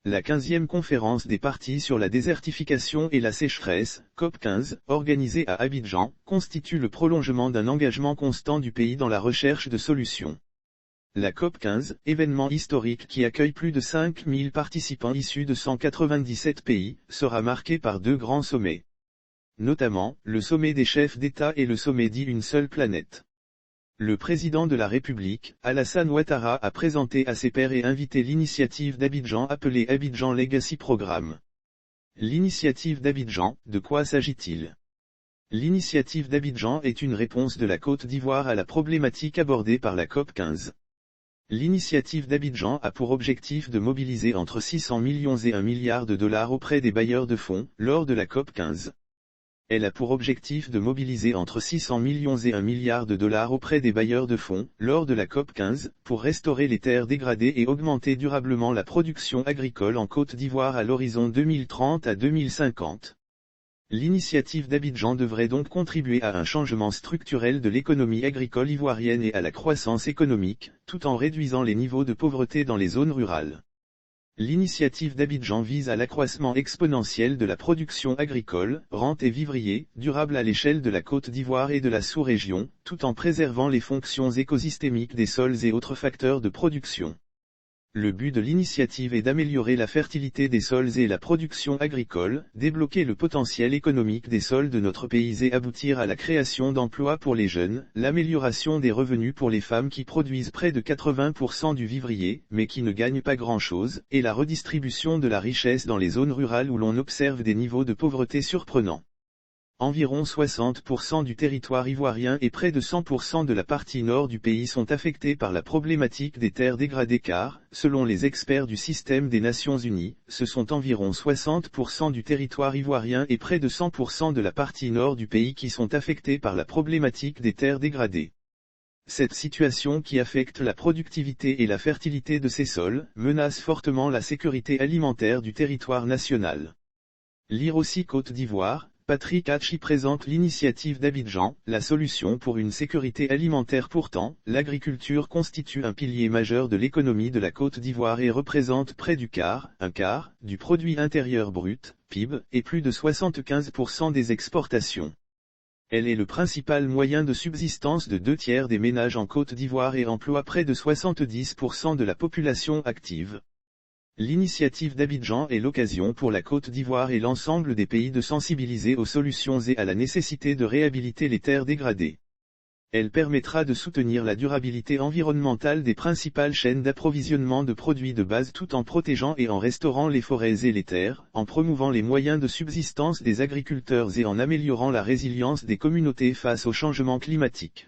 La 15e conférence des parties sur la désertification et la sécheresse, COP15, organisée à Abidjan, constitue le prolongement d'un engagement constant du pays dans la recherche de solutions. La COP15, événement historique qui accueille plus de 5000 participants issus de 197 pays, sera marquée par deux grands sommets. Notamment, le sommet des chefs d'État et le sommet dit Une seule planète. Le président de la République, Alassane Ouattara, a présenté à ses pairs et invité l'initiative d'Abidjan appelée Abidjan Legacy Programme. L'initiative d'Abidjan, de quoi s'agit-il? L'initiative d'Abidjan est une réponse de la Côte d'Ivoire à la problématique abordée par la COP15. L'initiative d'Abidjan a pour objectif de mobiliser entre 600 millions et 1 milliard de dollars auprès des bailleurs de fonds, lors de la COP15. Elle a pour objectif de mobiliser entre 600 millions et 1 milliard de dollars auprès des bailleurs de fonds, lors de la COP15, pour restaurer les terres dégradées et augmenter durablement la production agricole en Côte d'Ivoire à l'horizon 2030 à 2050. L'initiative d'Abidjan devrait donc contribuer à un changement structurel de l'économie agricole ivoirienne et à la croissance économique, tout en réduisant les niveaux de pauvreté dans les zones rurales. L'initiative d'Abidjan vise à l'accroissement exponentiel de la production agricole, rente et vivrier, durable à l'échelle de la Côte d'Ivoire et de la sous-région, tout en préservant les fonctions écosystémiques des sols et autres facteurs de production. Le but de l'initiative est d'améliorer la fertilité des sols et la production agricole, débloquer le potentiel économique des sols de notre pays et aboutir à la création d'emplois pour les jeunes, l'amélioration des revenus pour les femmes qui produisent près de 80% du vivrier, mais qui ne gagnent pas grand-chose, et la redistribution de la richesse dans les zones rurales où l'on observe des niveaux de pauvreté surprenants. Environ 60% du territoire ivoirien et près de 100% de la partie nord du pays sont affectés par la problématique des terres dégradées car, selon les experts du système des Nations Unies, ce sont environ 60% du territoire ivoirien et près de 100% de la partie nord du pays qui sont affectés par la problématique des terres dégradées. Cette situation qui affecte la productivité et la fertilité de ces sols, menace fortement la sécurité alimentaire du territoire national. Lire aussi Côte d'Ivoire. Patrick Hachi présente l'initiative d'Abidjan, la solution pour une sécurité alimentaire. Pourtant, l'agriculture constitue un pilier majeur de l'économie de la Côte d'Ivoire et représente près un quart, du produit intérieur brut, PIB, et plus de 75% des exportations. Elle est le principal moyen de subsistance de 2/3 des ménages en Côte d'Ivoire et emploie près de 70% de la population active. L'initiative d'Abidjan est l'occasion pour la Côte d'Ivoire et l'ensemble des pays de sensibiliser aux solutions et à la nécessité de réhabiliter les terres dégradées. Elle permettra de soutenir la durabilité environnementale des principales chaînes d'approvisionnement de produits de base tout en protégeant et en restaurant les forêts et les terres, en promouvant les moyens de subsistance des agriculteurs et en améliorant la résilience des communautés face au changement climatique.